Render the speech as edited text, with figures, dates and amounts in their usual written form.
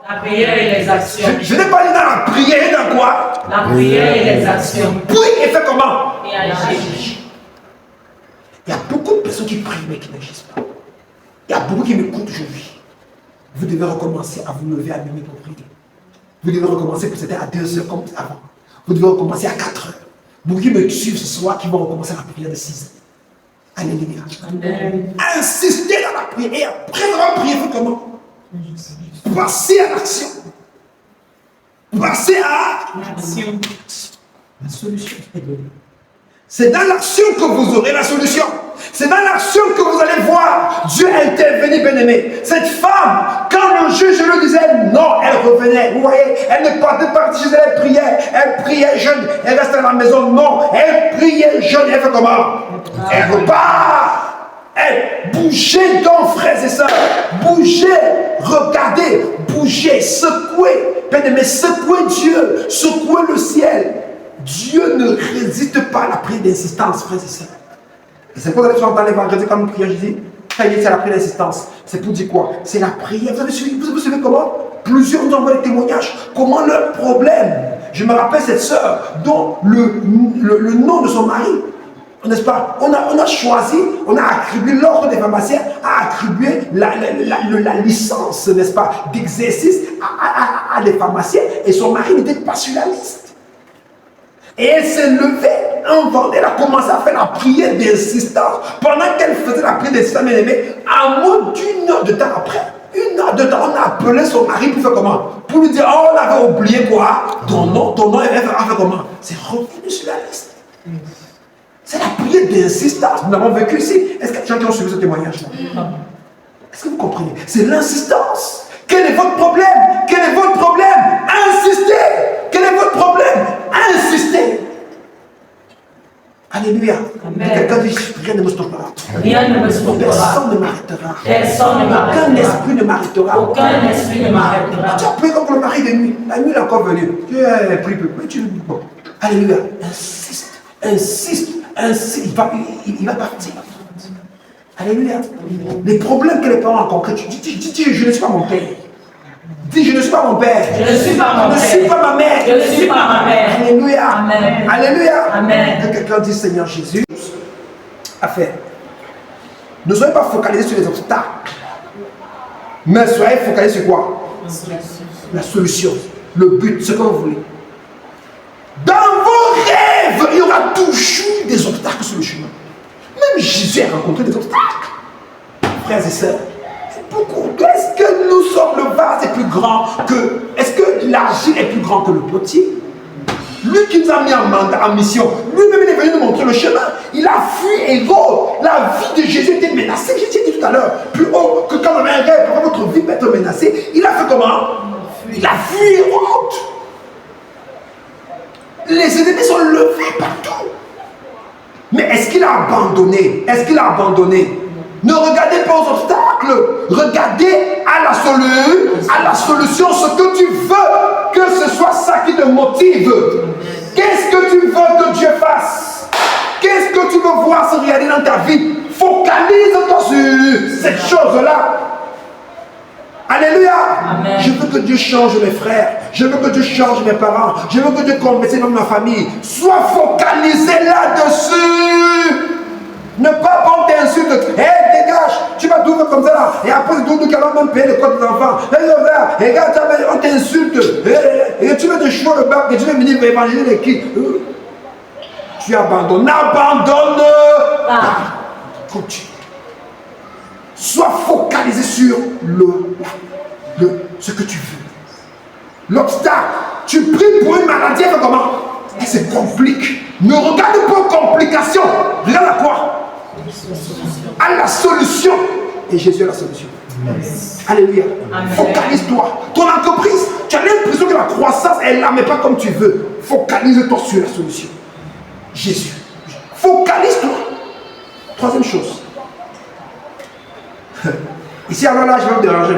La prière et les actions. Je n'ai pas dit dans la prière et dans quoi? La prière et les actions. Prie et fais comment? Et agir. Il y a beaucoup de personnes qui prient mais qui n'agissent pas. Il y a beaucoup qui m'écoutent aujourd'hui. Vous devez recommencer à vous lever à minuit pour prier. Vous devez recommencer que c'était à 2 heures comme avant. Vous devez recommencer à 4 heures. Beaucoup qui me suivent ce soir qui vont recommencer la prière de 6 heures. Alléluia. Amen. Insistez dans la prière. Et après avoir prié, vous comment? Passez à l'action. Passez à L'action. la solution. C'est dans l'action que vous aurez la solution. C'est dans l'action que vous allez voir Dieu intervenir, bien-aimé. Cette femme, quand le juge lui disait non, elle revenait. Vous voyez, elle ne partait pas chez elle, elle priait jeune, elle restait à la maison. Non, elle priait jeune, elle fait comment? Elle repart. Elle bougeait donc, frères et sœurs. Bougez, regardez, bougez, secouez. Bien-aimé, secouez Dieu, secouez le ciel. Dieu ne résiste pas à la prière d'insistance, frères et sœurs. Et c'est pour ça que vous entendez l'évangile quand nous prions, je dis, c'est la prière d'insistance. C'est pour dire quoi? C'est la prière. Vous savez comment? Plusieurs nous envoient des témoignages. Comment leur problème? Je me rappelle cette sœur dont le nom de son mari, n'est-ce pas? On a choisi, on a attribué, l'ordre des pharmaciens a attribué la licence, n'est-ce pas, d'exercice à des pharmaciens. Et son mari n'était pas sur la liste. Et elle s'est levée, elle a commencé à faire la prière d'insistance. Pendant qu'elle faisait la prière d'insistance, à moins d'une heure de temps après, 1 heure de temps, on a appelé son mari pour faire comment? Pour lui dire, oh, on avait oublié quoi? Ton nom, elle a fait comment? C'est revenu sur la liste. C'est la prière d'insistance. Nous l'avons vécu ici. Est-ce qu'il y a des gens qui ont suivi ce témoignage-là? Est-ce que vous comprenez? C'est l'insistance. Quel est votre problème? Quel est votre problème? Insistez! Quel est votre problème? Insistez! Alléluia. Quelqu'un dit, rien ne me stoppera. Rien ne me stoppera. Personne ne m'arrêtera. Personne ne m'arrêtera. Aucun esprit ne m'arrêtera. Aucun esprit ne m'arrêtera. Tu as prié comme le mari de nuit. La nuit, il est encore venu. Tu as prié, mais tu bon. Alléluia. Insiste, insiste, insiste. Il va partir. Alléluia. Les problèmes que les parents ont rencontrés, tu dis, je ne suis pas mon père. Dis, je ne suis pas mon père. Je ne suis pas mon père. Je ne suis pas ma mère. Je ne suis pas ma mère. Alléluia. Amen. Alléluia. Amen. Que quelqu'un dise, Seigneur Jésus, à faire. Ne soyez pas focalisés sur les obstacles, mais soyez focalisés sur quoi? La solution, le but, ce que vous voulez. Dans vos rêves, il y aura toujours des obstacles sur le chemin. Même Jésus a rencontré des obstacles. Frères et sœurs, beaucoup. Est-ce que nous sommes, le vase est plus grand que... Est-ce que l'argile est plus grand que le potier? Lui qui nous a mis en mission, lui-même il est venu nous montrer le chemin. Il a fui Hérode. La vie de Jésus était menacée. J'ai dit tout à l'heure, plus haut que quand on a un rêve, pourquoi votre vie peut être menacée. Il a fait comment? Il a fui Hérode. Les ennemis sont levés partout. Mais est-ce qu'il a abandonné? Est-ce qu'il a abandonné? Ne regardez pas aux obstacles. Regardez à la solution, ce que tu veux, que ce soit ça qui te motive. Qu'est-ce que tu veux que Dieu fasse? Qu'est-ce que tu veux voir se réaliser dans ta vie? Focalise-toi sur cette chose-là. Alléluia. Amen. Je veux que Dieu change mes frères. Je veux que Dieu change mes parents. Je veux que Dieu convertisse dans ma famille. Sois focalisé là-dessus. Ne pas prendre tes insultes. Hé, dégage. Tu vas tout faire comme ça là. Et après, tout qui va même payer les codes des enfants. Regarde, on t'insulte. Et tu veux te jouer le bac. Et tu veux venir évangéliser les qui. Tu abandonnes. N'abandonne pas. Continue. Sois focalisé sur ce que tu veux. L'obstacle. Tu pries pour une maladie, elle fait comment? Elle se complique. Ne regarde pas aux complications. Regarde à quoi? À la solution. Et Jésus est la solution. Alléluia. Focalise-toi. Ton entreprise, tu as l'impression que la croissance est là, mais pas comme tu veux. Focalise-toi sur la solution. Jésus. Focalise-toi. Troisième chose. Ici, alors là, je vais me déranger.